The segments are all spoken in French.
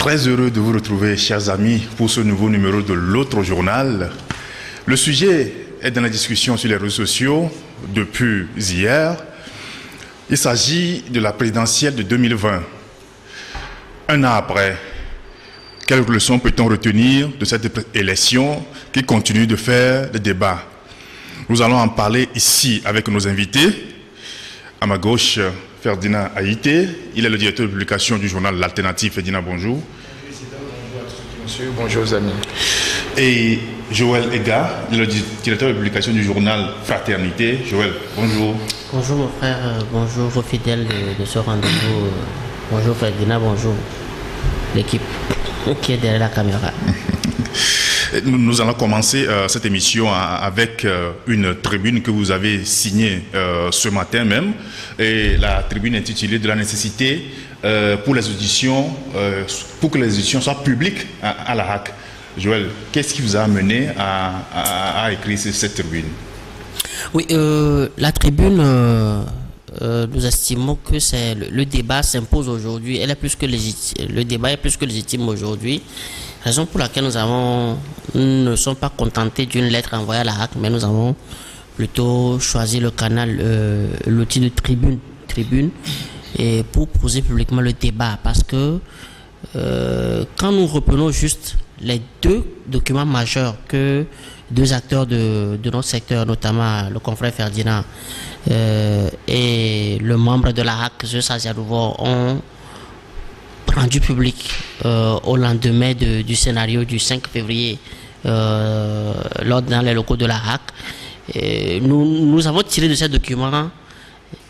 Très heureux de vous retrouver, chers amis, pour ce nouveau numéro de l'autre journal. Le sujet est dans la discussion sur les réseaux sociaux depuis hier. Il s'agit de la présidentielle de 2020. Un an après, quelles leçons peut-on retenir de cette élection qui continue de faire des débats? Nous allons en parler ici avec nos invités. À ma gauche, Ferdinand Haïté, il est le directeur de publication du journal L'Alternative. Ferdinand, bonjour. Bonjour, Président, bonjour à tous, monsieur, bonjour aux amis. Et Joël Ega, il est le directeur de publication du journal Fraternité. Joël, bonjour. Bonjour mon frère, bonjour aux fidèles de ce rendez-vous. Bonjour Ferdinand, bonjour l'équipe qui est derrière la caméra. Nous allons commencer cette émission avec une tribune que vous avez signée ce matin même, et la tribune intitulée de la nécessité pour les auditions, pour que les auditions soient publiques à la HAC. Joël, qu'est-ce qui vous a amené à écrire cette tribune? Oui, la tribune, nous estimons que le débat s'impose aujourd'hui. Le débat est plus que légitime aujourd'hui. Raison pour laquelle nous ne sommes pas contentés d'une lettre envoyée à la HAC, mais nous avons plutôt choisi le canal, l'outil de tribune, et pour poser publiquement le débat. Parce que quand nous reprenons juste les deux documents majeurs que deux acteurs de notre secteur, notamment le confrère Ferdinand et le membre de la HAC, Zeus Aziarouvo, ont rendu public au lendemain du scénario du 5 février dans les locaux de la HAC. Nous avons tiré de ces documents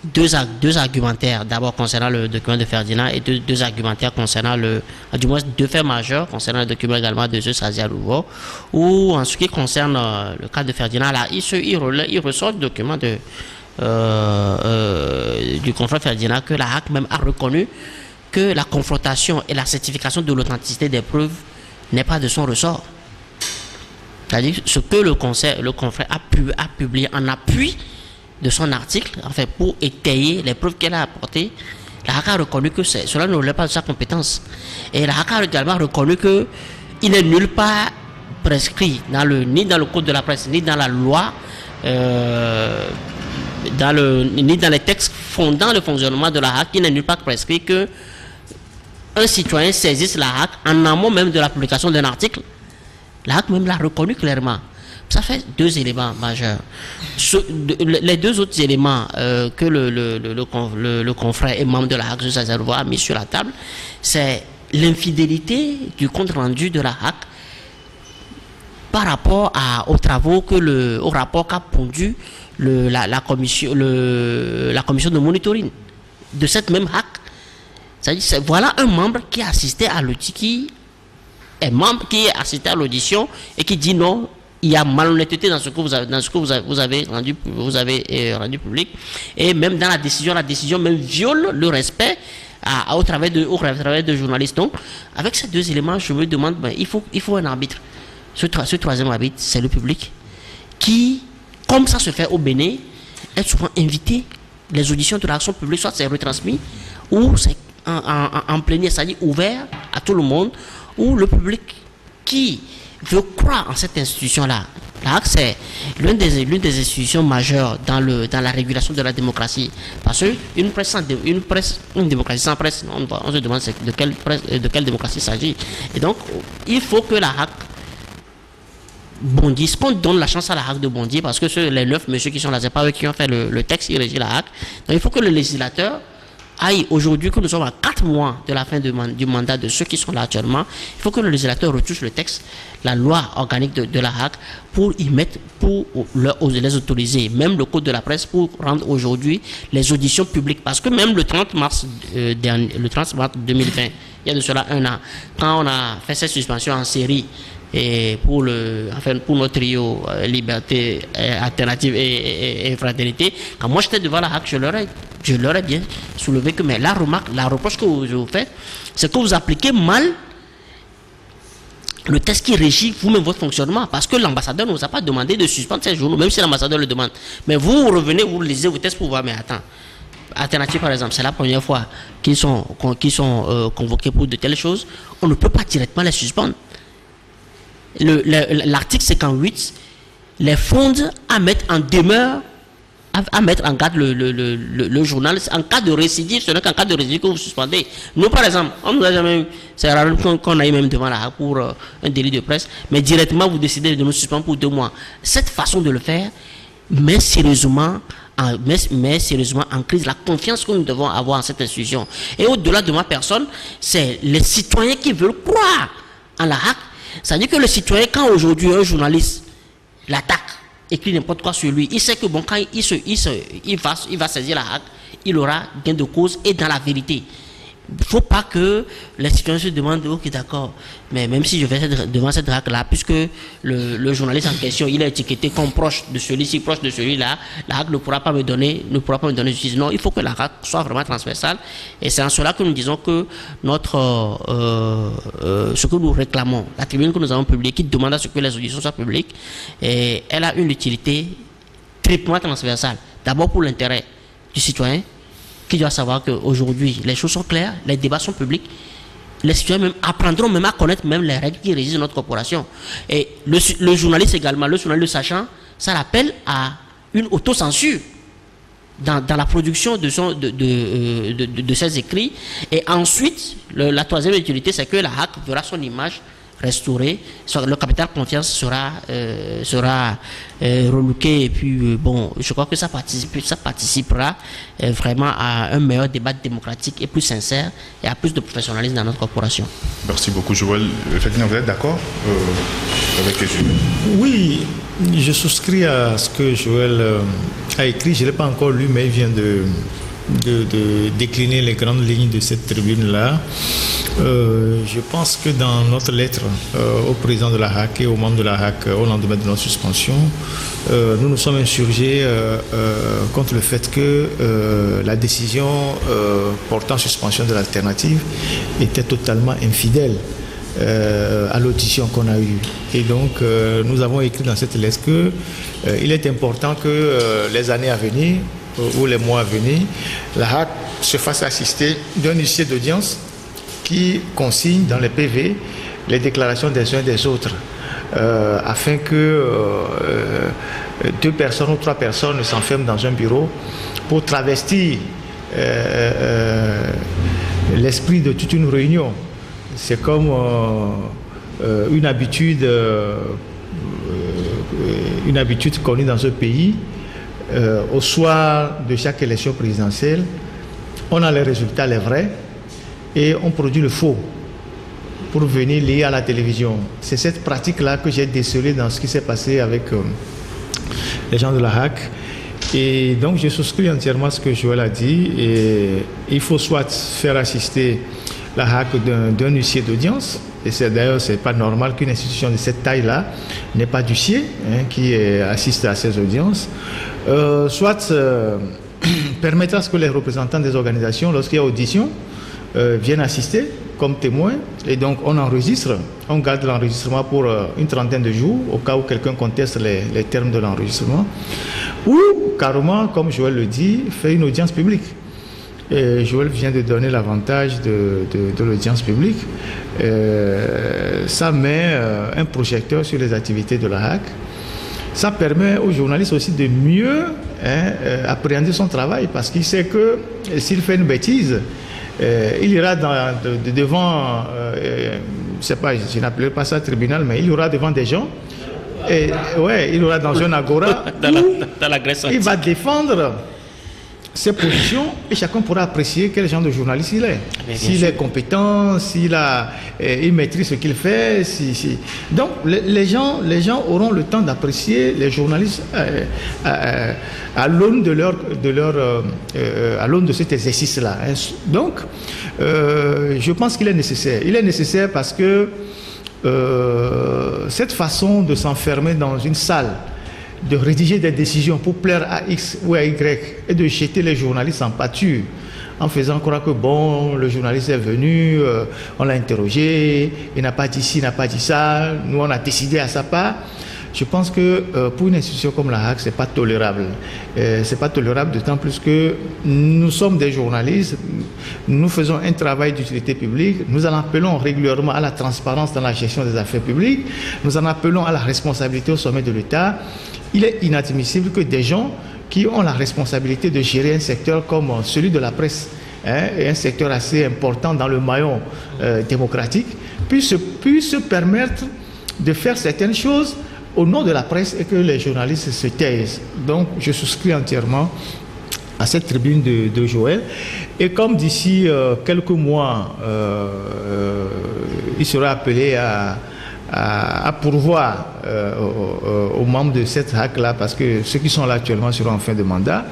deux argumentaires, d'abord concernant le document de Ferdinand et deux argumentaires concernant du moins deux faits majeurs concernant le document également de Zeus Aziarouvo, où en ce qui concerne le cas de Ferdinand, là, il ressort du document du confrère Ferdinand que la HAC même a reconnu que la confrontation et la certification de l'authenticité des preuves n'est pas de son ressort. C'est-à-dire ce que le confrère a publié en appui de son article, en fait, pour étayer les preuves qu'elle a apportées, la HAC a reconnu que cela ne relève pas de sa compétence. Et la HAC a également reconnu qu'il n'est nulle part prescrit, ni dans le code de la presse, ni dans la loi, ni dans les textes fondant le fonctionnement de la HAC, il n'est nulle part prescrit que un citoyen saisisse la HAC en amont même de la publication d'un article. La HAC même l'a reconnu clairement. Ça fait deux éléments majeurs. Les deux autres éléments que le confrère et membre de la HAC, Zeus Aziarouvo, a mis sur la table, c'est l'infidélité du compte rendu de la HAC par rapport aux travaux au rapport qu'a pondu la commission de monitoring de cette même HAC. C'est-à-dire, voilà un membre qui a assisté à l'outil, qui a assisté à l'audition et qui dit non, il y a malhonnêteté dans ce que vous avez rendu public, et même dans la décision même viole le respect au travers de journalistes. Donc, avec ces deux éléments, je me demande, il faut un arbitre. Ce troisième arbitre, c'est le public qui, comme ça se fait au Bénin, est souvent invité. Les auditions de l'action publique, soit c'est retransmis ou c'est en plénière, c'est-à-dire ouvert à tout le monde, où le public qui veut croire en cette institution-là. La HAC, c'est l'une des institutions majeures dans la régulation de la démocratie. Parce qu'une démocratie sans presse, on se demande de quelle démocratie il s'agit. Et donc, il faut que la HAC bondisse, qu'on donne la chance à la HAC de bondir, parce que les 9 messieurs qui sont là, c'est pas eux qui ont fait le texte qui régit la HAC. Donc, il faut que le législateur aïe, aujourd'hui que nous sommes à 4 mois de la fin du mandat de ceux qui sont là actuellement, il faut que le législateur retouche le texte, la loi organique de la HAC, pour y mettre, pour les autoriser, même le code de la presse, pour rendre aujourd'hui les auditions publiques. Parce que même le 30 mars 2020, il y a de cela un an, quand on a fait cette suspension en série, et pour notre trio Liberté, Alternative et Fraternité, quand moi j'étais devant la HAC, je leur ai bien soulevé que, mais la reproche que vous faites, c'est que vous appliquez mal le texte qui régit vous-même votre fonctionnement, parce que l'ambassadeur ne vous a pas demandé de suspendre ces journaux, même si l'ambassadeur le demande. Mais vous revenez, vous lisez vos textes pour voir, mais attends, Alternative, par exemple, c'est la première fois qu'ils sont convoqués pour de telles choses, on ne peut pas directement les suspendre. L'article 58 les fonde à mettre en demeure, à mettre en garde le journaliste en cas de récidive. Ce n'est qu'en cas de récidive que vous suspendez. Nous, par exemple, on nous a jamais, c'est rare qu'on aille même devant la HAC pour un délit de presse, mais directement vous décidez de nous suspendre pour 2 mois. Cette façon de le faire met sérieusement en crise la confiance que nous devons avoir en cette institution. Et au-delà de ma personne, c'est les citoyens qui veulent croire en la HAC. C'est-à-dire que le citoyen, quand aujourd'hui un journaliste l'attaque, écrit n'importe quoi sur lui, il sait que bon, quand il va saisir la HAC, il aura gain de cause et dans la vérité. Il ne faut pas que les citoyens se demandent, ok d'accord, mais même si je vais devant cette HAC-là, puisque le journaliste en question, il est étiqueté comme proche de celui-ci, proche de celui-là, la HAC ne pourra pas me donner justice. Non, il faut que la HAC soit vraiment transversale. Et c'est en cela que nous disons que ce que nous réclamons, la tribune que nous avons publiée, qui demande à ce que les auditions soient publiques, elle a une utilité triplement transversale. D'abord pour l'intérêt du citoyen, qui doit savoir qu'aujourd'hui, les choses sont claires, les débats sont publics, les citoyens même apprendront même à connaître même les règles qui régissent notre corporation. Et le journaliste également, le journaliste le sachant, ça l'appelle à une autocensure dans la production de ses écrits. Et ensuite, la troisième utilité, c'est que la HAC verra son image restaurée, le capital confiance sera relooké, et puis bon, je crois que ça participera vraiment à un meilleur débat démocratique et plus sincère et à plus de professionnalisme dans notre corporation. Merci beaucoup, Joël. Effectivement, vous êtes d'accord avec Joël? Oui, je souscris à ce que Joël a écrit. Je ne l'ai pas encore lu, mais il vient de décliner les grandes lignes de cette tribune-là. Je pense que dans notre lettre au président de la HAC et aux membres de la HAC au lendemain de notre suspension, nous nous sommes insurgés contre le fait que la décision portant suspension de l'alternative était totalement infidèle à l'audition qu'on a eue. Et donc, nous avons écrit dans cette lettre qu'il est important que les années à venir ou les mois à venir, la HAC se fasse assister d'un huissier d'audience qui consigne dans les PV les déclarations des uns et des autres, afin que 2 personnes ou 3 personnes ne s'enferment dans un bureau pour travestir l'esprit de toute une réunion. C'est comme une habitude connue dans ce pays. Au soir de chaque élection présidentielle, on a les résultats, les vrais, et on produit le faux pour venir lier à la télévision. C'est cette pratique-là que j'ai décelée dans ce qui s'est passé avec les gens de la HAC. Et donc, je souscris entièrement à ce que Joël a dit. Et il faut soit faire assister la HAC d'un huissier d'audience, et d'ailleurs, ce n'est pas normal qu'une institution de cette taille-là n'ait pas d'huissier qui assiste à ces audiences, soit permettre à ce que les représentants des organisations, lorsqu'il y a audition, viennent assister comme témoins, et donc on enregistre, on garde l'enregistrement pour une trentaine de jours, au cas où quelqu'un conteste les termes de l'enregistrement, ou carrément, comme Joël le dit, faire une audience publique. Et Joël vient de donner l'avantage de l'audience publique. Ça met un projecteur sur les activités de la HAC. Ça permet aux journalistes aussi de mieux appréhender son travail, parce qu'il sait que s'il fait une bêtise, il ira devant, je n'appellerai pas ça tribunal, mais il ira devant des gens. Et, ouais, il ira dans un agora dans la Grèce antique. Il va défendre ses positions et chacun pourra apprécier quel genre de journaliste il est. S'il est compétent, il maîtrise ce qu'il fait. Donc les gens auront le temps d'apprécier les journalistes à l'aune à l'aune de cet exercice-là. Donc je pense qu'il est nécessaire. Il est nécessaire parce que cette façon de s'enfermer dans une salle, de rédiger des décisions pour plaire à X ou à Y et de jeter les journalistes en pâture en faisant croire que bon, le journaliste est venu, on l'a interrogé, il n'a pas dit ci, il n'a pas dit ça, nous on a décidé à sa part. Je pense que pour une institution comme la HAC, ce n'est pas tolérable. Ce n'est pas tolérable d'autant plus que nous sommes des journalistes, nous faisons un travail d'utilité publique, nous en appelons régulièrement à la transparence dans la gestion des affaires publiques, nous en appelons à la responsabilité au sommet de l'État. Il est inadmissible que des gens qui ont la responsabilité de gérer un secteur comme celui de la presse, et un secteur assez important dans le maillon démocratique, puissent se permettre de faire certaines choses au nom de la presse et que les journalistes se taisent. Donc je souscris entièrement à cette tribune de Joël. Et comme d'ici quelques mois, il sera appelé à pourvoir aux membres de cette HAC-là, parce que ceux qui sont là actuellement seront en fin de mandat,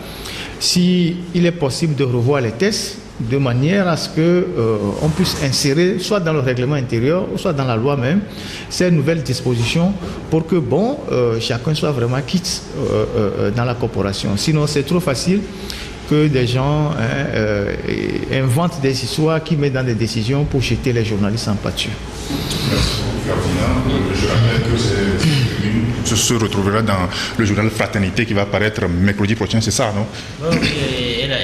s'il est possible de revoir les tests de manière à ce qu'on puisse insérer, soit dans le règlement intérieur, ou soit dans la loi même, ces nouvelles dispositions pour que, chacun soit vraiment quitte dans la corporation. Sinon, c'est trop facile que des gens inventent des histoires qui mettent dans des décisions pour jeter les journalistes en pâture. Merci. Je rappelle que ce se retrouvera dans le journal Fraternité qui va paraître mercredi prochain, c'est ça, non?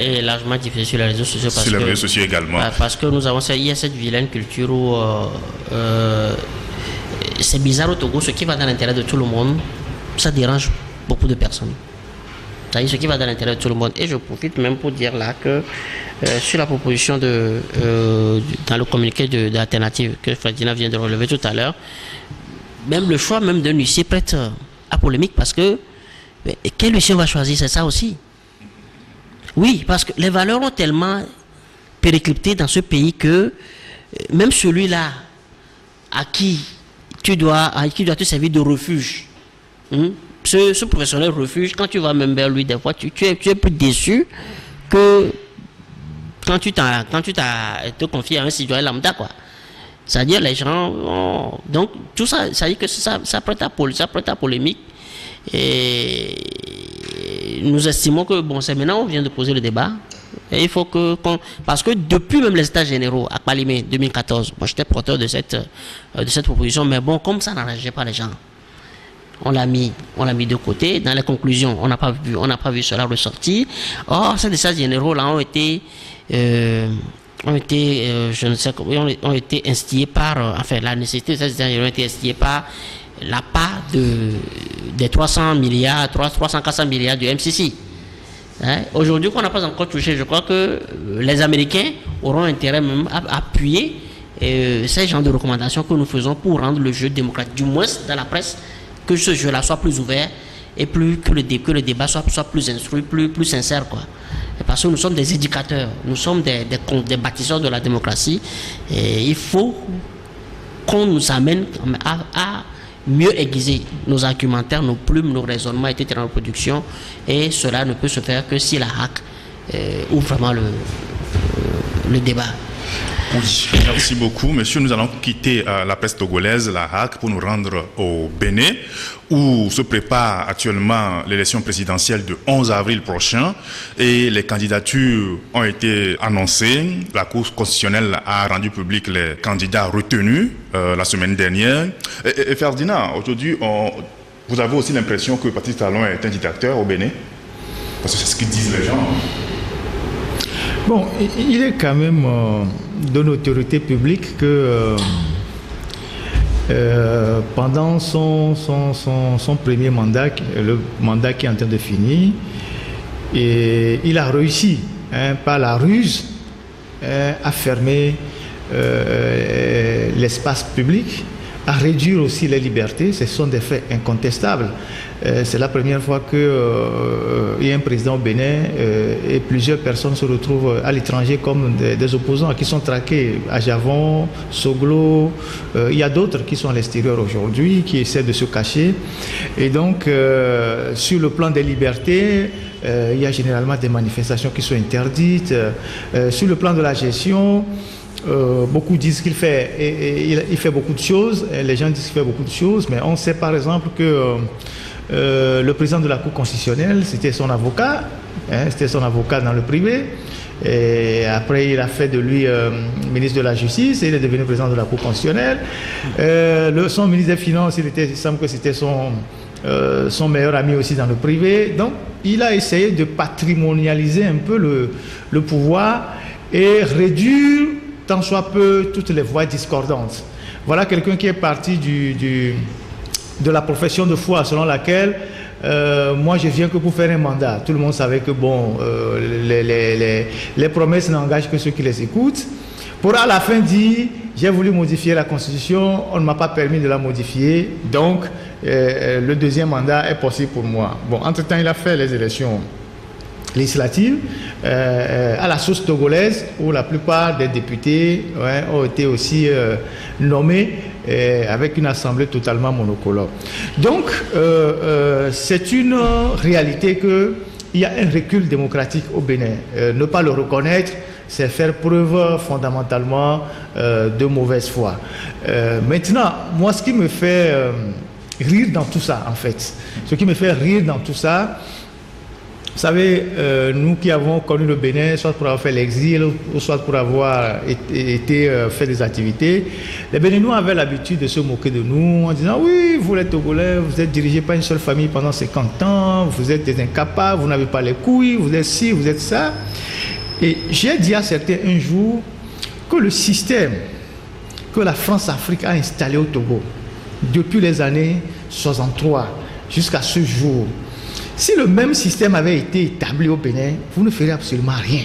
Et largement diffusé sur les réseaux sociaux. Sur les réseaux sociaux également. Parce que il y a cette vilaine culture où c'est bizarre au Togo, ce qui va dans l'intérêt de tout le monde, ça dérange beaucoup de personnes. C'est-à-dire ce qui va dans l'intérêt de tout le monde. Et je profite même pour dire là que sur la proposition dans le communiqué d'alternative que Ferdinand vient de relever tout à l'heure, même le choix même d'un huissier prête à polémique, parce que quel huissier on va choisir, c'est ça aussi. Oui, parce que les valeurs ont tellement périclité dans ce pays que même celui-là à qui tu dois te servir de refuge, ce professionnel refuge, quand tu vas même vers lui, des fois, tu es plus déçu que quand tu t'as te confié à un citoyen lambda, quoi. C'est-à-dire les gens... donc, tout ça, ça dit que ça prête à polémique. Et nous estimons que, c'est maintenant on vient de poser le débat. Et il faut parce que depuis même les états généraux à Palimé 2014, moi j'étais porteur de cette proposition, mais comme ça n'arrangeait pas les gens, on l'a mis de côté. Dans les conclusions, on n'a pas vu cela ressortir. Or, ces états généraux là ont été instillés par, la nécessité de ces états généraux ont été instillés par la part des 300 milliards, 400 milliards du MCC. Aujourd'hui, qu'on n'a pas encore touché, je crois que les Américains auront intérêt même à appuyer ces genres de recommandations que nous faisons pour rendre le jeu démocratique, du moins dans la presse, que ce jeu-là soit plus ouvert et que le débat soit plus instruit, plus sincère, quoi. Parce que nous sommes des éducateurs, nous sommes des bâtisseurs de la démocratie, et il faut qu'on nous amène à mieux aiguiser nos argumentaires, nos plumes, nos raisonnements, etc. en production, et cela ne peut se faire que si la HAC ouvre vraiment le débat. Oui, merci beaucoup. Monsieur, nous allons quitter la presse togolaise, la HAC, pour nous rendre au Bénin, où se prépare actuellement l'élection présidentielle du 11 avril prochain, et les candidatures ont été annoncées. La Cour constitutionnelle a rendu public les candidats retenus la semaine dernière. Et Ferdinand, aujourd'hui, vous avez aussi l'impression que Patrice Talon est un dictateur au Bénin? Parce que c'est ce qu'ils disent les gens. Bon, il est quand même de notoriété publique que pendant son premier mandat, le mandat qui est en train de finir, et il a réussi par la ruse à fermer l'espace public, à réduire aussi les libertés. Ce sont des faits incontestables. C'est la première fois qu'il y a un président au Bénin et plusieurs personnes se retrouvent à l'étranger comme des opposants qui sont traqués à Javon, Soglo. Il y a d'autres qui sont à l'extérieur aujourd'hui, qui essaient de se cacher. Et donc, sur le plan des libertés, il y a généralement des manifestations qui sont interdites. Sur le plan de la gestion, beaucoup disent qu'il fait, il fait beaucoup de choses. Les gens disent qu'il fait beaucoup de choses, mais on sait par exemple que le président de la Cour constitutionnelle, c'était son avocat, c'était son avocat dans le privé. Et après, il a fait de lui ministre de la Justice et il est devenu président de la Cour constitutionnelle. Son ministre des Finances, il semble que c'était son son meilleur ami aussi dans le privé. Donc, il a essayé de patrimonialiser un peu le pouvoir et réduire tant soit peu toutes les voix discordantes. Voilà quelqu'un qui est parti de la profession de foi selon laquelle moi je viens que pour faire un mandat. Tout le monde savait que bon, les promesses n'engagent que ceux qui les écoutent. Pour à la fin dire, j'ai voulu modifier la constitution, on ne m'a pas permis de la modifier, donc le deuxième mandat est possible pour moi. Bon, entre-temps, il a fait les élections législatives à la sauce togolaise, où la plupart des députés ont été aussi nommés avec une assemblée totalement monocolore. Donc, c'est une réalité qu'il y a un recul démocratique au Bénin. Ne pas le reconnaître, c'est faire preuve fondamentalement de mauvaise foi. Maintenant, moi, ce qui me fait rire dans tout ça, en fait, ce qui me fait rire dans tout ça, vous savez, nous qui avons connu le Bénin, soit pour avoir fait l'exil, ou soit pour avoir été fait des activités, les Béninois avaient l'habitude de se moquer de nous en disant « Oui, vous les Togolais, vous êtes dirigés par une seule famille pendant 50 ans, vous êtes des incapables, vous n'avez pas les couilles, vous êtes ci, vous êtes ça. » Et j'ai dit à certains un jour que le système que la France-Afrique a installé au Togo depuis les années 63 jusqu'à ce jour, si le même système avait été établi au Bénin, vous ne ferez absolument rien.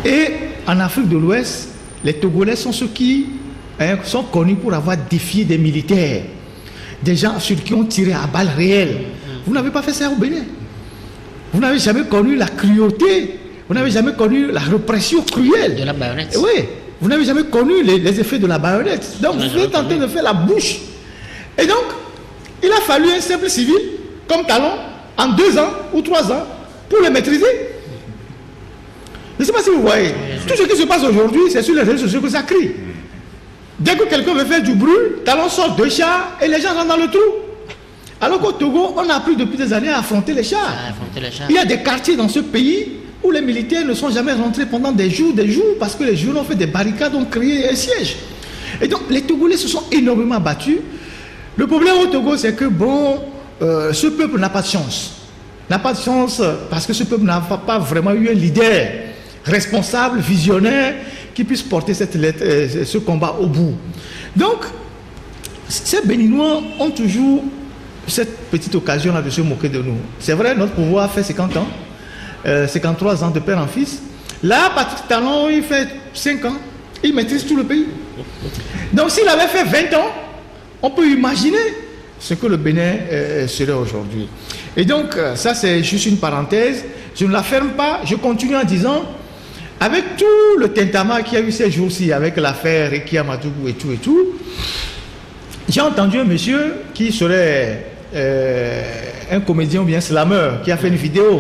Et en Afrique de l'Ouest, les Togolais sont ceux qui sont connus pour avoir défié des militaires, des gens sur qui ont tiré à balles réelles. Vous n'avez pas fait ça au Bénin. Vous n'avez jamais connu la cruauté, vous n'avez jamais connu la répression cruelle. De la baïonnette. Oui, vous n'avez jamais connu les effets de la baïonnette. Donc vous êtes en train de faire la bouche. Et donc, il a fallu un simple civil, comme Talon, en 2 ans ou 3 ans, pour les maîtriser. Je ne sais pas si vous voyez. Tout ce qui se passe aujourd'hui, c'est sur les réseaux sociaux que ça crie. Dès que quelqu'un veut faire du bruit, Talon sort 2 chars et les gens rentrent dans le trou. Alors qu'au Togo, on a appris depuis des années à affronter les chars. Il y a des quartiers dans ce pays où les militaires ne sont jamais rentrés pendant des jours, parce que les jeunes ont fait des barricades, ont créé un siège. Et donc, les Togolais se sont énormément battus. Le problème au Togo, c'est que, bon, ce peuple n'a pas de chance. N'a pas de chance parce que ce peuple n'a pas vraiment eu un leader responsable, visionnaire, qui puisse porter ce combat au bout. Donc, ces Béninois ont toujours cette petite occasion-là de se moquer de nous. C'est vrai, notre pouvoir fait 50 ans, 53 ans de père en fils. Là, Patrick Talon, il fait 5 ans, il maîtrise tout le pays. Donc, s'il avait fait 20 ans, on peut imaginer ce que le Bénin serait aujourd'hui. Et donc, ça c'est juste une parenthèse. Je ne la ferme pas, je continue en disant, avec tout le tintamarre qu'il y a eu ces jours-ci, avec l'affaire Rekia Matougou et tout, j'ai entendu un monsieur qui serait un comédien ou bien slameur, qui a fait une vidéo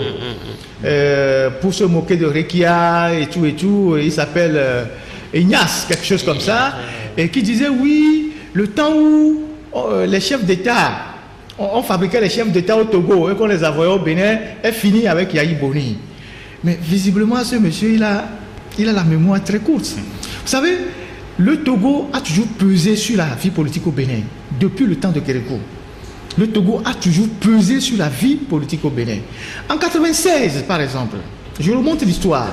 pour se moquer de Rekia et tout, il s'appelle Ignace, quelque chose comme ça, et qui disait, oui, le temps où les chefs d'État, on fabriquait les chefs d'État au Togo et qu'on les envoyait au Bénin, est fini avec Yahi Boni. Mais visiblement, ce monsieur, il a la mémoire très courte. Vous savez, le Togo a toujours pesé sur la vie politique au Bénin, depuis le temps de Kérékou. Le Togo a toujours pesé sur la vie politique au Bénin. En 1996, par exemple, je remonte l'histoire.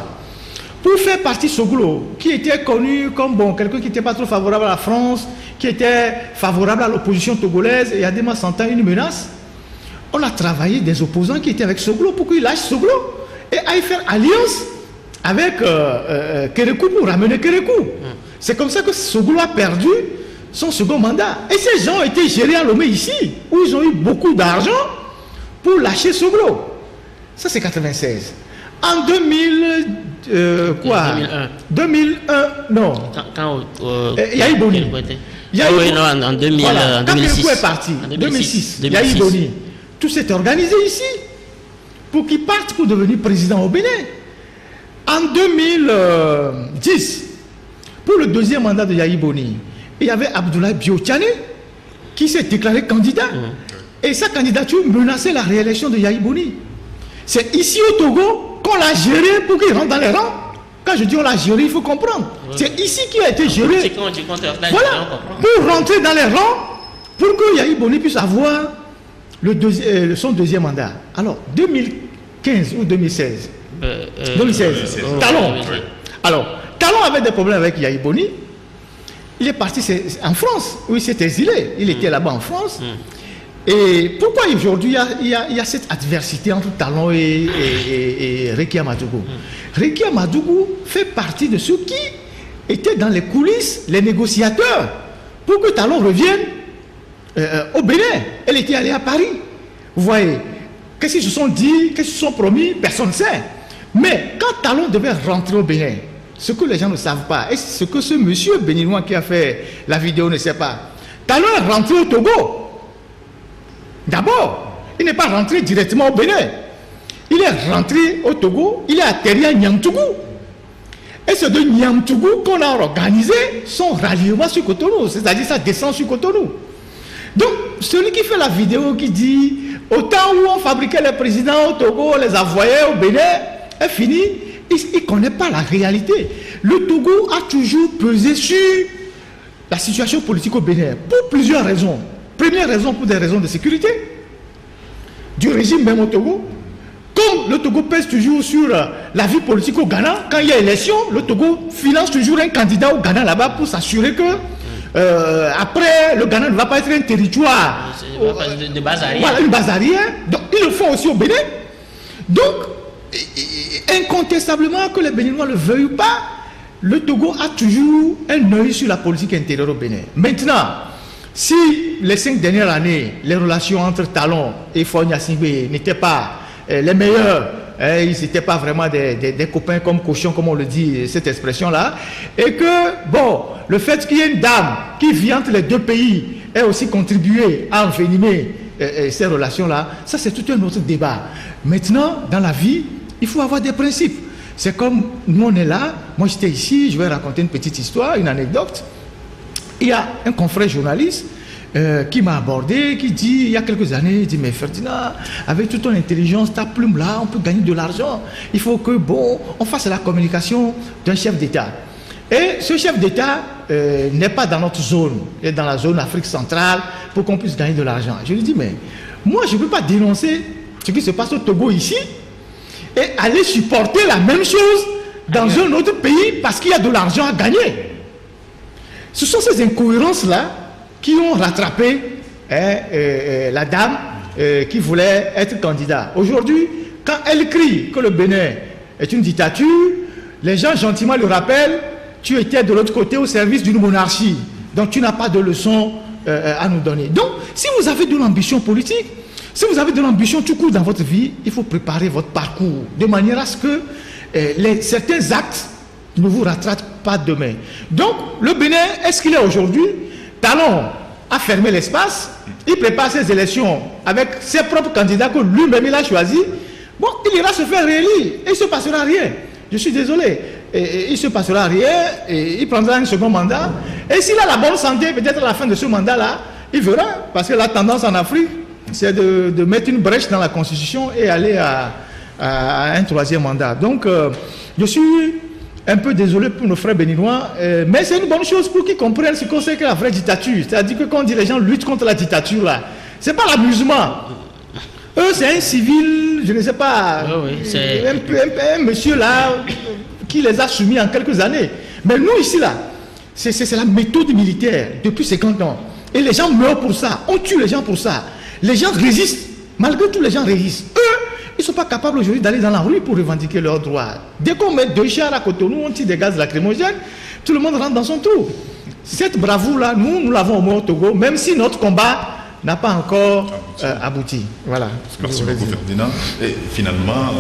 Pour faire partie Soglo, qui était connu comme quelqu'un qui n'était pas trop favorable à la France, qui était favorable à l'opposition togolaise, et Adema sentant une menace, on a travaillé des opposants qui étaient avec Soglo pour qu'il lâche Soglo et aille faire alliance avec Kérékou pour ramener Kérékou. C'est comme ça que Soglo a perdu son second mandat. Et ces gens ont été gérés à Lomé ici, où ils ont eu beaucoup d'argent pour lâcher Soglo. Ça, c'est 96. En 2001, non. Yahi Boni. En 2006. Voilà, quand Kérékou est parti, en 2006, Yahi Boni, tout s'est organisé ici pour qu'il parte pour devenir président au Bénin. En 2010, pour le deuxième mandat de Yahi Boni, il y avait Abdoulaye Biotchane qui s'est déclaré candidat. Et sa candidature menaçait la réélection de Yahi Boni. C'est ici au Togo qu'on l'a géré pour qu'il rentre dans les rangs. Quand je dis on l'a géré, il faut comprendre. C'est ici qu'il a été géré. Voilà, pour rentrer dans les rangs pour que Yahi Boni puisse avoir son deuxième mandat. Alors, 2015 ou 2016 2016. Talon. Alors, Talon avait des problèmes avec Yahi Boni. Il est parti en France, où il s'est exilé. Il était là-bas en France. Et pourquoi aujourd'hui il y a cette adversité entre Talon et Rekia Madougou? Rekia Madougou fait partie de ceux qui étaient dans les coulisses, les négociateurs, pour que Talon revienne au Bénin. Elle était allée à Paris. Vous voyez, qu'est-ce qu'ils se sont dit, qu'est-ce qu'ils se sont promis, personne ne sait. Mais quand Talon devait rentrer au Bénin, ce que les gens ne savent pas, et ce que ce monsieur béninois qui a fait la vidéo ne sait pas, Talon est rentré au Togo. D'abord, il n'est pas rentré directement au Bénin. Il est rentré au Togo, il est atterri à Niamtougou. Et c'est de Niamtougou qu'on a organisé son ralliement sur Cotonou, c'est-à-dire sa descente sur Cotonou. Donc, celui qui fait la vidéo qui dit au temps où on fabriquait les présidents au Togo, on les envoyait au Bénin, est fini, il ne connaît pas la réalité. Le Togo a toujours pesé sur la situation politique au Bénin pour plusieurs raisons. Première raison, pour des raisons de sécurité du régime même au Togo. Comme le Togo pèse toujours sur la vie politique au Ghana, quand il y a élection, le Togo finance toujours un candidat au Ghana là-bas pour s'assurer que après, le Ghana ne va pas être un territoire de base arrière. Voilà, une base arrière. Donc, ils le font aussi au Bénin. Donc, incontestablement, que les Béninois ne le veuillent pas, le Togo a toujours un œil sur la politique intérieure au Bénin. Maintenant, si les 5 dernières années, les relations entre Talon et Fogna Singbe n'étaient pas les meilleures, ils n'étaient pas vraiment des copains comme cochons, comme on le dit, cette expression-là, et que, bon, le fait qu'il y ait une dame qui vit entre les deux pays ait aussi contribué à envenimer ces relations-là, ça c'est tout un autre débat. Maintenant, dans la vie, il faut avoir des principes. C'est comme nous on est là, moi j'étais ici, je vais raconter une petite histoire, une anecdote. Il y a un confrère journaliste qui m'a abordé, qui dit, il y a quelques années, il dit, mais Ferdinand, avec toute ton intelligence, ta plume là, on peut gagner de l'argent. Il faut que, bon, on fasse la communication d'un chef d'État. Et ce chef d'État n'est pas dans notre zone, il est dans la zone Afrique centrale, pour qu'on puisse gagner de l'argent. Je lui dis, mais moi, je ne peux pas dénoncer ce qui se passe au Togo ici, et aller supporter la même chose dans un autre pays parce qu'il y a de l'argent à gagner. Ce sont ces incohérences-là qui ont rattrapé la dame qui voulait être candidat. Aujourd'hui, quand elle crie que le Bénin est une dictature, les gens gentiment le rappellent, tu étais de l'autre côté au service d'une monarchie, donc tu n'as pas de leçons à nous donner. Donc, si vous avez de l'ambition politique, si vous avez de l'ambition tout court dans votre vie, il faut préparer votre parcours de manière à ce que certains actes ne vous rattrapent pas demain. Donc, le Bénin, est-ce qu'il est aujourd'hui? Talon a fermé l'espace, il prépare ses élections avec ses propres candidats que lui-même il a choisi. Bon, il ira se faire réélire et il ne se passera rien. Je suis désolé. Il ne se passera rien, et il prendra un second mandat. Et s'il a la bonne santé, peut-être à la fin de ce mandat-là, il verra. Parce que la tendance en Afrique, c'est de mettre une brèche dans la Constitution et aller à un troisième mandat. Donc, je suis un peu désolé pour nos frères béninois, mais c'est une bonne chose pour qu'ils comprennent ce qu'on sait que la vraie dictature. C'est-à-dire que quand on dit les gens luttent contre la dictature, là, c'est pas l'amusement. Eux, c'est un civil, je ne sais pas, un monsieur là, qui les a soumis en quelques années. Mais nous, ici, là, c'est la méthode militaire depuis 50 ans. Et les gens meurent pour ça. On tue les gens pour ça. Les gens résistent. Malgré tout, les gens résistent. Eux, ils ne sont pas capables aujourd'hui d'aller dans la rue pour revendiquer leurs droits. Dès qu'on met 2 chars à Cotonou, on tire des gaz lacrymogènes, tout le monde rentre dans son trou. Cette bravoure-là, nous l'avons au moins au Togo, même si notre combat n'a pas encore abouti. Voilà. Merci beaucoup, Ferdinand. Et finalement,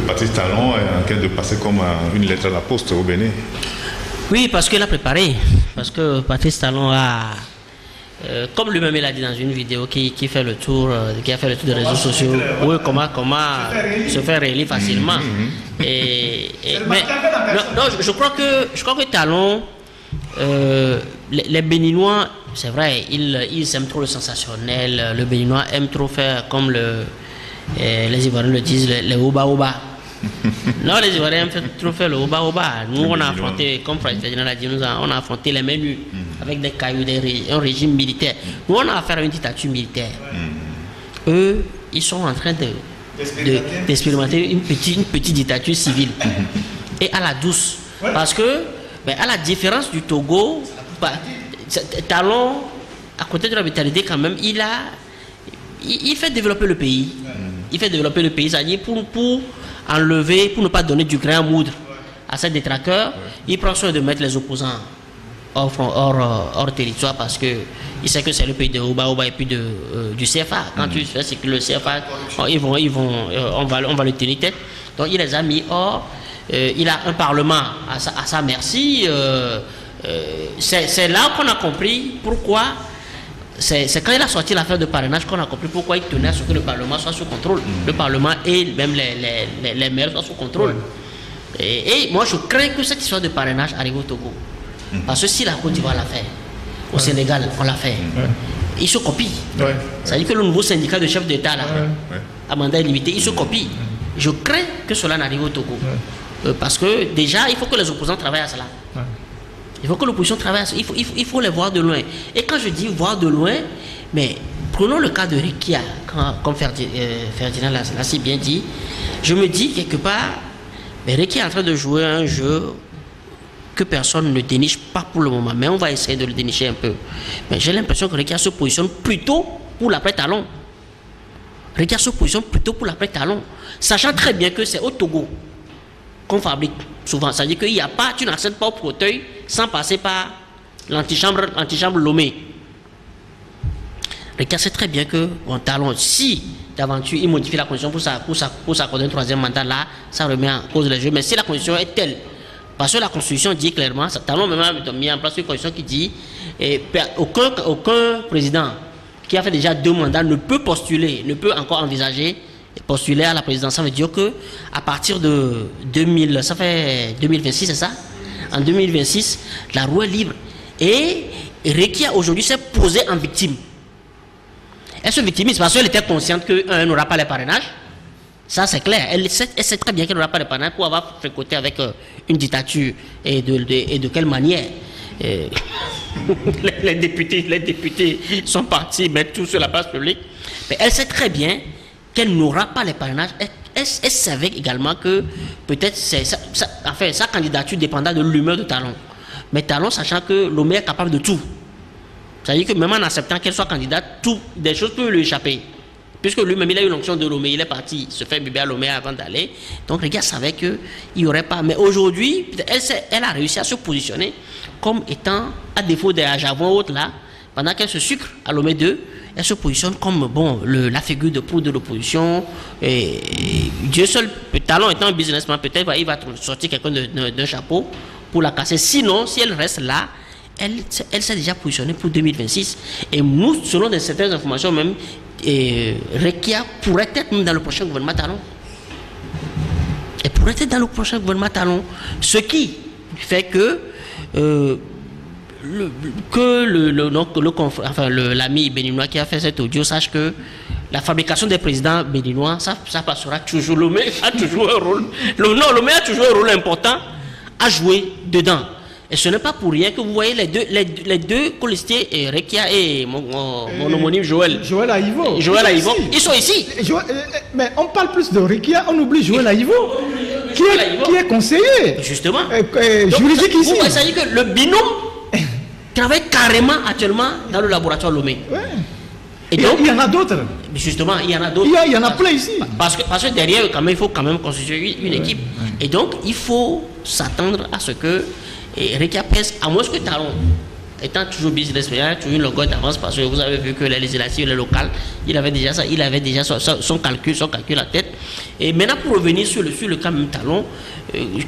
Patrice Talon est en train de passer comme une lettre à la poste au Bénin. Oui, parce qu'il a préparé. Parce que Patrice Talon a... comme lui-même il a dit dans une vidéo qui fait le tour, qui a fait le tour des réseaux sociaux, oui, comment se faire réélire facilement. Je crois que Talon, les Béninois, c'est vrai, ils aiment trop le sensationnel. Le Béninois aime trop faire comme les Ivoiriens le disent, les oba-oba. Non, les Ivoiriens ont trop fait le oba-oba. Nous, on a affronté, comme Frère Ferdinand l'a dit, on a affronté les mains nues avec des cailloux, un régime militaire. Nous, on a affaire à une dictature militaire. Eux, ils sont en train d'expérimenter une petite dictature civile. Et à la douce. Parce que, à la différence du Togo, Talon, à côté de la vitalité quand même, il fait développer le pays. Il fait développer le pays, c'est-à-dire pour enlever, pour ne pas donner du grain à moudre à ces détraqueurs, il prend soin de mettre les opposants hors territoire parce que il sait que c'est le pays de Oba et puis du CFA. Quand tu fais c'est que le CFA, on va le tenir tête. Donc il les a mis hors. Il a un parlement à sa merci. C'est là qu'on a compris pourquoi. C'est quand il a sorti l'affaire de parrainage qu'on a compris pourquoi il tenait à ce que le Parlement soit sous contrôle. Le Parlement et même les maires soient sous contrôle. Et moi, je crains que cette histoire de parrainage arrive au Togo. Parce que si la Côte d'Ivoire l'a fait, au Sénégal, on l'a fait, ils se copient. C'est-à-dire que le nouveau syndicat de chefs d'État, à mandat illimité, ils se copient. Je crains que cela n'arrive au Togo. Parce que déjà, il faut que les opposants travaillent à cela. Il faut que l'opposition travaille, il faut les voir de loin. Et quand je dis voir de loin, mais prenons le cas de Rekia, comme Ferdinand l'a si bien dit, je me dis quelque part, mais Rekia est en train de jouer un jeu que personne ne déniche pas pour le moment, mais on va essayer de le dénicher un peu. Mais j'ai l'impression que Rekia se positionne plutôt pour l'après-talon. Rekia se positionne plutôt pour l'après-talon, sachant très bien que c'est au Togo qu'on fabrique souvent. C'est-à-dire qu'il n'y a pas, tu n'accèdes pas au fauteuil sans passer par l'antichambre Lomé. Rekia sait très bien que Talon, si d'aventure il modifie la condition pour s'accorder un troisième mandat, là, ça remet en cause les jeux. Mais si la condition est telle, parce que la Constitution dit clairement, Talon même a mis en place une constitution qui dit aucun président qui a fait déjà 2 mandats ne peut postuler, ne peut encore envisager postuler à la présidence. Ça veut dire que à partir de 2026, c'est ça? En 2026, la roue est libre. Et Rekia aujourd'hui s'est posée en victime. Elle se victimise parce qu'elle était consciente qu'elle n'aura pas les parrainages. Ça, c'est clair. Elle sait très bien qu'elle n'aura pas les parrainages pour avoir fréquenté avec une dictature. Et de quelle manière les députés sont partis mettre tout sur la place publique. Mais elle sait très bien qu'elle n'aura pas les parrainages. Elle savait également que peut-être sa candidature dépendra de l'humeur de Talon. Mais Talon, sachant que Lomé est capable de tout, c'est-à-dire que même en acceptant qu'elle soit candidate, des choses peuvent lui échapper. Puisque lui-même, il a eu l'onction de Lomé, il est parti se faire bébé à Lomé avant d'aller. Donc les gars savaient qu'il n'y aurait pas. Mais aujourd'hui, elle a réussi à se positionner comme étant, à défaut des Ajavon autres là, pendant qu'elle se sucre à Lomé 2, elle se positionne comme la figure de proue de l'opposition. Et Dieu seul, Talon étant un businessman, peut-être il va sortir quelqu'un d'un chapeau pour la casser. Sinon, si elle reste là, elle s'est déjà positionnée pour 2026. Et nous, selon certaines informations même, Rekia pourrait être même dans le prochain gouvernement Talon. Elle pourrait être dans le prochain gouvernement Talon. Ce qui fait que l'ami béninois qui a fait cet audio sache que la fabrication des présidents béninois, ça passera toujours. Lomé a toujours un rôle. Lomé a toujours un rôle important à jouer dedans. Et ce n'est pas pour rien que vous voyez les deux colistiers, Rekia et mon homonyme Joël. Joël Aïvo. Ils sont ici. Mais on parle plus de Rekia, on oublie Joël Aïvo, qui est conseiller. Justement. Juridique ici. Ça veut dire que le binôme travaille carrément actuellement dans le laboratoire Lomé. Ouais. Et donc, il y en a d'autres. Justement, il y en a d'autres. Il y en a plein ici. Parce que derrière, quand même, il faut quand même constituer une équipe. Et donc, il faut s'attendre à ce que Rekia pèse, à moins que Talon, étant toujours businessman, toujours une longueur d'avance, parce que vous avez vu que les législatives, les locales, il avait déjà ça, il avait déjà son calcul à tête. Et maintenant, pour revenir sur le cas même Talon,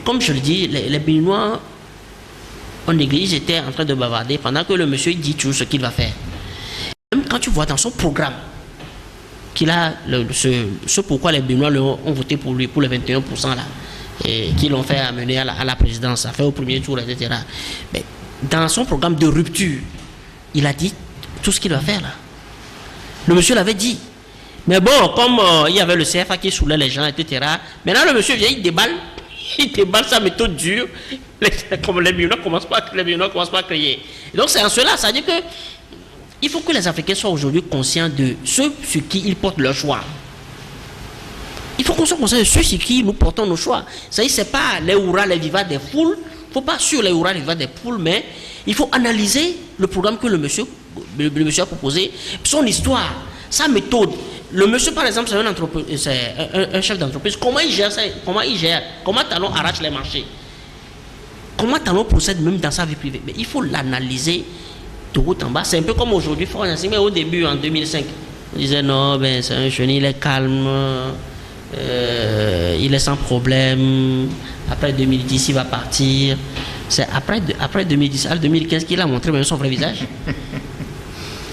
comme je le dis, les Béninois, en église, étaient en train de bavarder pendant que le monsieur dit toujours ce qu'il va faire. Même quand tu vois dans son programme qu'il a ce pourquoi les Béninois ont voté pour lui, pour les 21% là, et qui l'ont fait amener à la présidence, ça fait au premier tour, etc. Mais dans son programme de rupture, il a dit tout ce qu'il va faire là. Le monsieur l'avait dit. Mais bon, comme il y avait le CFA qui saoulait les gens, etc. Maintenant, le monsieur vient, il déballe sa méthode dure. Comme les millionnaires commencent pas à créer. Et donc, c'est en cela, ça veut dire que il faut que les Africains soient aujourd'hui conscients de ceux sur qui ils portent leur choix. Il faut qu'on soit conscient de ceux sur qui nous portons nos choix. C'est-à-dire, c'est pas les hurrahs, les vivats des foules. Il ne faut pas sur les hurrahs, les vivats des foules, mais il faut analyser le programme que le monsieur a proposé, son histoire, sa méthode. Le monsieur, par exemple, c'est un chef d'entreprise. Comment il gère ça? Comment Talon arrache les marchés? Comment Talon procède même dans sa vie privée? Mais il faut l'analyser de haut en bas. C'est un peu comme aujourd'hui, mais au début, en 2005, on disait non, ben, c'est un jeune, il est calme, il est sans problème. Après 2010, il va partir. C'est après 2010, à 2015 qu'il a montré même son vrai visage.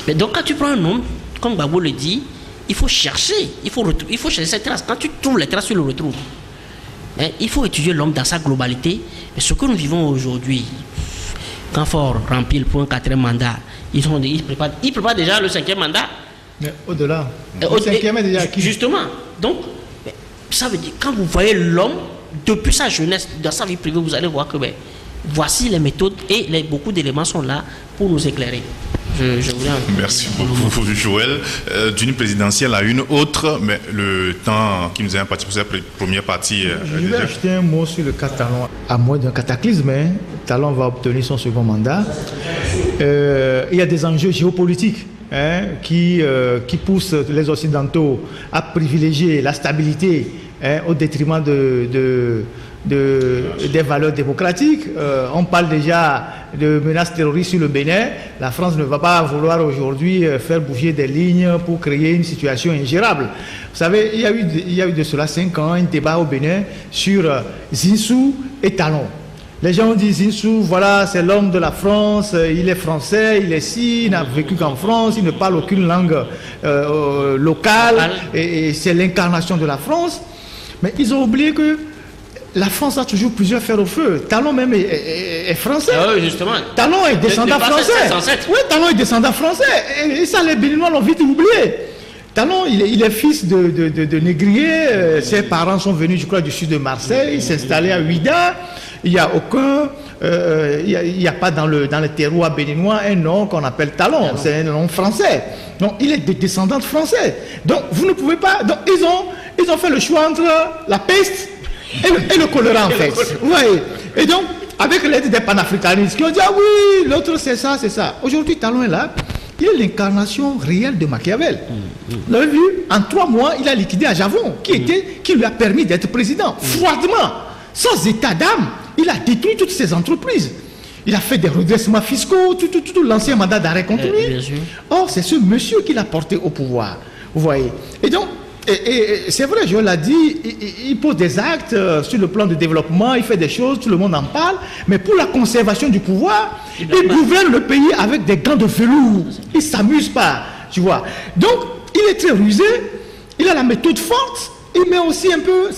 Mais donc, quand tu prends un homme, comme Gbagbo le dit, il faut chercher, il faut chercher ces traces. Quand tu trouves les traces, tu le retrouves. Mais il faut étudier l'homme dans sa globalité. Et ce que nous vivons aujourd'hui, quand Ford remplit pour un 4e mandat, ils préparent déjà le 5e mandat. Mais au-delà, le 5e est déjà acquis. Justement. Donc, ça veut dire, quand vous voyez l'homme, depuis sa jeunesse, dans sa vie privée, vous allez voir que voici les méthodes et beaucoup d'éléments sont là pour nous éclairer. Merci beaucoup, Joël. D'une présidentielle à une autre, mais le temps qui nous est imparti pour cette première partie. Je vais ajouter un mot sur le cas Talon. À moins d'un cataclysme, Talon va obtenir son second mandat. Il y a des enjeux géopolitiques qui poussent les Occidentaux à privilégier la stabilité au détriment des valeurs démocratiques. On parle déjà de menaces terroristes sur le Bénin. La France ne va pas vouloir aujourd'hui faire bouger des lignes pour créer une situation ingérable. Vous savez, il y a eu de cela 5 ans un débat au Bénin sur Zinsou et Talon. Les gens ont dit Zinsou, voilà, c'est l'homme de la France, il est français, il est ci, il n'a vécu qu'en France, il ne parle aucune langue locale, et c'est l'incarnation de la France. Mais ils ont oublié que la France a toujours plusieurs fers au feu. Talon même est français. Ah oui, justement. Talon est descendant français. Oui, Talon est descendant français. Et ça, les Béninois l'ont vite oublié. Talon, il est fils de négrier. Ses parents sont venus, je crois, du sud de Marseille. Il s'est installé à Ouida. Il n'y a aucun... il n'y a pas dans le terroir béninois un nom qu'on appelle Talon. C'est un nom français. Donc, il est descendant de français. Donc, vous ne pouvez pas... Donc, ils ont fait le choix entre la peste et le choléra, en fait. Ouais. Et donc, avec l'aide des panafricanistes qui ont dit, ah oui, l'autre c'est ça, c'est ça. Aujourd'hui, Talon est là. Il est l'incarnation réelle de Machiavel. Vous l'avez vu, en 3 mois, il a liquidé Ajavon, qui lui a permis d'être président. Froidement, sans état d'âme, il a détruit toutes ses entreprises. Il a fait des redressements fiscaux, tout l'ancien mandat d'arrêt contre lui. Or, c'est ce monsieur qui l'a porté au pouvoir. Vous voyez. Et donc, c'est vrai, je l'ai dit, il pose des actes sur le plan de développement, il fait des choses, tout le monde en parle, mais pour la conservation du pouvoir, il gouverne le pays avec des gants de velours. Il ne s'amuse pas, tu vois. Donc, il est très rusé, il a la méthode forte, il met aussi un peu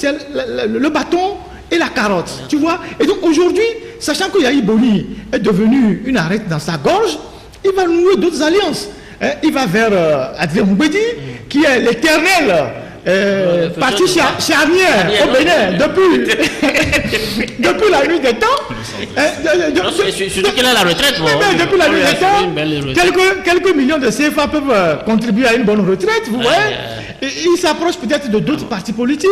le bâton et la carotte, tu vois. Et donc, aujourd'hui, sachant que Yahi Boni est devenu une arête dans sa gorge, il va nouer d'autres alliances. Il va vers Adrien Moubedi, qui est l'éternel parti charnière au Bénin depuis la nuit des temps. Surtout qu'il a la retraite. Depuis la nuit des temps, quelques millions de CFA peuvent contribuer à une bonne retraite, vous voyez. Il s'approche peut-être de d'autres partis politiques.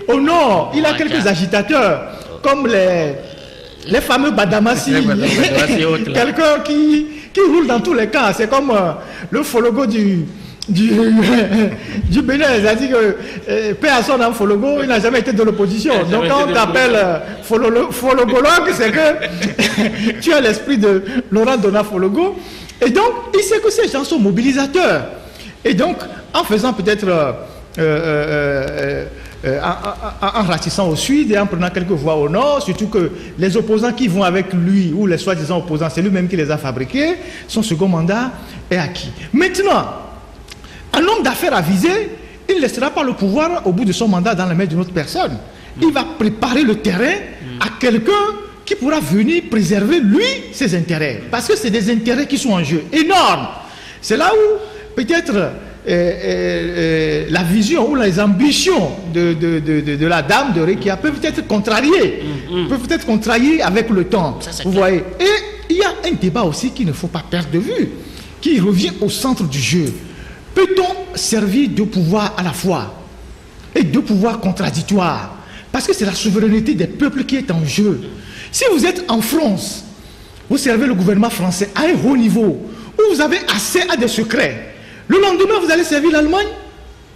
Au nord, il a quelques agitateurs, comme les fameux Badamassi, quelqu'un qui roule dans tous les cas. C'est comme le Fologo du Bénin. C'est-à-dire que paix à son âme, Fologo, il n'a jamais été de l'opposition. Donc quand on t'appelle Fologologue, c'est que tu as l'esprit de Laurent Donat Fologo. Et donc, il sait que ces gens sont mobilisateurs. Et donc, en faisant peut-être... en ratissant au sud et en prenant quelques voix au nord, surtout que les opposants qui vont avec lui, ou les soi-disant opposants, c'est lui-même qui les a fabriqués, son second mandat est acquis. Maintenant, un homme d'affaires avisé, il ne laissera pas le pouvoir au bout de son mandat dans la main d'une autre personne. Il va préparer le terrain à quelqu'un qui pourra venir préserver, lui, ses intérêts. Parce que c'est des intérêts qui sont en jeu, énormes. C'est là où, peut-être, la vision ou les ambitions de la dame de Rekia peuvent être contrariées, avec le temps. Vous voyez. Et il y a un débat aussi qu'il ne faut pas perdre de vue, qui revient au centre du jeu. Peut-on servir deux pouvoirs à la fois et deux pouvoirs contradictoires? Parce que c'est la souveraineté des peuples qui est en jeu. Si vous êtes en France, vous servez le gouvernement français à un haut niveau, où vous avez accès à des secrets. Le lendemain, vous allez servir l'Allemagne,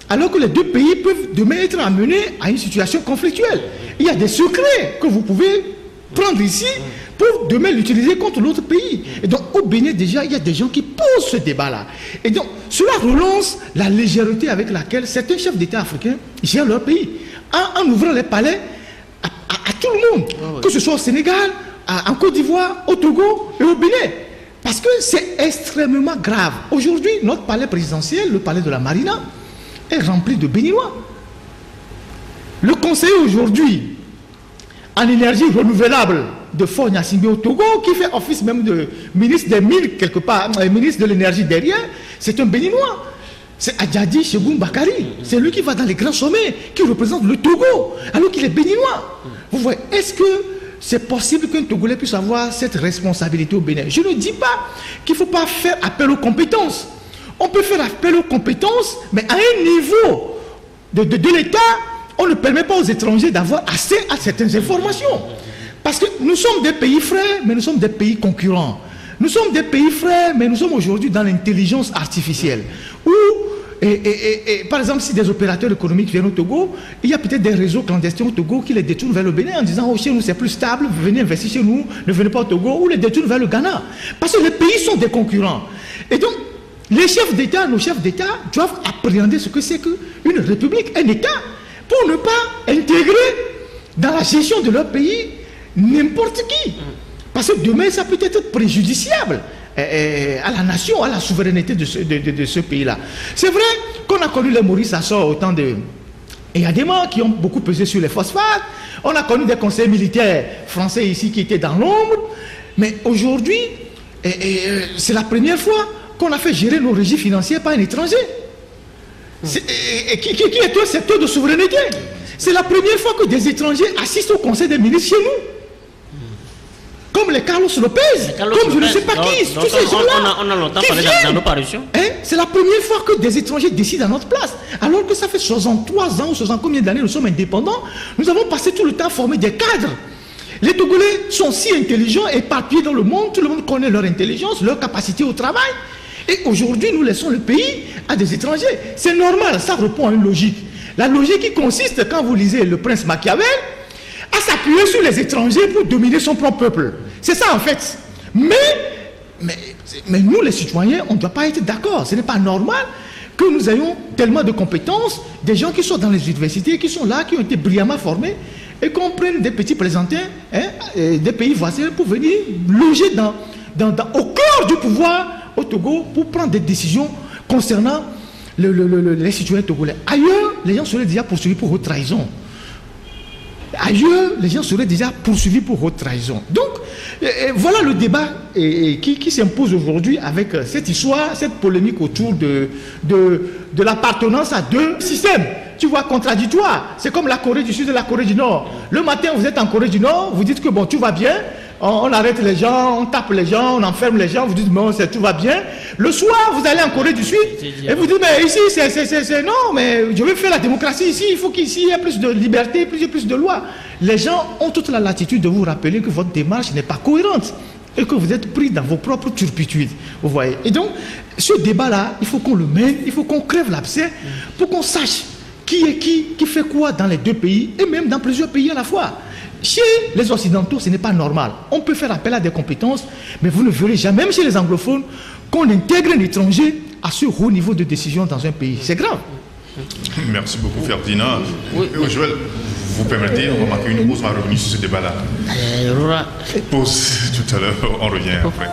alors que les deux pays peuvent demain être amenés à une situation conflictuelle. Il y a des secrets que vous pouvez prendre ici pour demain l'utiliser contre l'autre pays. Et donc, au Bénin, déjà, il y a des gens qui posent ce débat-là. Et donc, cela relance la légèreté avec laquelle certains chefs d'État africains gèrent leur pays, en ouvrant les palais à tout le monde, que ce soit au Sénégal, en Côte d'Ivoire, au Togo et au Bénin. Parce que c'est extrêmement grave. Aujourd'hui, notre palais présidentiel, le palais de la Marina, est rempli de Béninois. Le conseiller aujourd'hui en énergie renouvelable de Fort Gnassingbé au Togo, qui fait office même de ministre des Mines quelque part, ministre de l'énergie derrière, c'est un Béninois. C'est Adjadi Chegoum Bakari. C'est lui qui va dans les grands sommets, qui représente le Togo, alors qu'il est Béninois. Vous voyez, est-ce que c'est possible qu'un Togolais puisse avoir cette responsabilité au Bénin? Je ne dis pas qu'il ne faut pas faire appel aux compétences. On peut faire appel aux compétences, mais à un niveau de l'État, on ne permet pas aux étrangers d'avoir accès à certaines informations. Parce que nous sommes des pays frères, mais nous sommes des pays concurrents. Nous sommes des pays frères, mais nous sommes aujourd'hui dans l'intelligence artificielle. Où, par exemple, si des opérateurs économiques viennent au Togo, il y a peut-être des réseaux clandestins au Togo qui les détournent vers le Bénin en disant « Oh, chez nous c'est plus stable, venez investir chez nous, ne venez pas au Togo » ou les détournent vers le Ghana. Parce que les pays sont des concurrents. Et donc, les chefs d'État, nos chefs d'État doivent appréhender ce que c'est qu'une république, un État, pour ne pas intégrer dans la gestion de leur pays n'importe qui. Parce que demain, ça peut être préjudiciable à la nation, à la souveraineté de ce pays-là. C'est vrai qu'on a connu les Maurice Assor au temps de Eyadema, qui ont beaucoup pesé sur les phosphates. On a connu des conseillers militaires français ici qui étaient dans l'ombre. Mais aujourd'hui, c'est la première fois qu'on a fait gérer nos régies financières par un étranger. Qui est un secteur de souveraineté. C'est la première fois que des étrangers assistent au conseil des ministres chez nous. Comme les Carlos Lopez, comme je ne sais pas qui, tous ces gens-là. On a longtemps parlé dans nos parutions. C'est la première fois que des étrangers décident à notre place. Alors que ça fait 63 ans ou 60 combien d'années nous sommes indépendants, nous avons passé tout le temps à former des cadres. Les Togolais sont si intelligents et éparpillés dans le monde, tout le monde connaît leur intelligence, leur capacité au travail. Et aujourd'hui, nous laissons le pays à des étrangers. C'est normal, ça répond à une logique. La logique qui consiste, quand vous lisez Le Prince Machiavel, à s'appuyer sur les étrangers pour dominer son propre peuple. C'est ça en fait. Mais nous, les citoyens, on ne doit pas être d'accord. Ce n'est pas normal que nous ayons tellement de compétences, des gens qui sont dans les universités, qui sont là, qui ont été brillamment formés, et qu'on prenne des petits plaisantins des pays voisins pour venir loger au cœur du pouvoir au Togo pour prendre des décisions concernant les citoyens togolais. Ailleurs, les gens seraient déjà poursuivis pour haute trahison. Ailleurs, les gens seraient déjà poursuivis pour haute trahison. Donc, voilà le débat qui s'impose aujourd'hui avec cette histoire, cette polémique autour de l'appartenance à deux systèmes. Tu vois, contradictoires. C'est comme la Corée du Sud et la Corée du Nord. Le matin, vous êtes en Corée du Nord, vous dites que bon, tout va bien. On arrête les gens, on tape les gens, on enferme les gens, vous dites bon, tout va bien. Le soir, vous allez en Corée du Sud et vous dites mais ici, non, mais je veux faire la démocratie ici, il faut qu'ici il y ait plus de liberté, plus de lois. Les gens ont toute la latitude de vous rappeler que votre démarche n'est pas cohérente et que vous êtes pris dans vos propres turpitudes. Vous voyez. Et donc, ce débat-là, il faut qu'on le mène, il faut qu'on crève l'abcès pour qu'on sache qui est qui fait quoi dans les deux pays et même dans plusieurs pays à la fois. Chez les Occidentaux, ce n'est pas normal. On peut faire appel à des compétences, mais vous ne verrez jamais, même chez les anglophones, qu'on intègre un étranger à ce haut niveau de décision dans un pays. C'est grave. Merci beaucoup, Ferdinand. Joël, vous permettez, on va marquer une pause, on va revenir sur ce débat-là. Pause tout à l'heure, on revient après.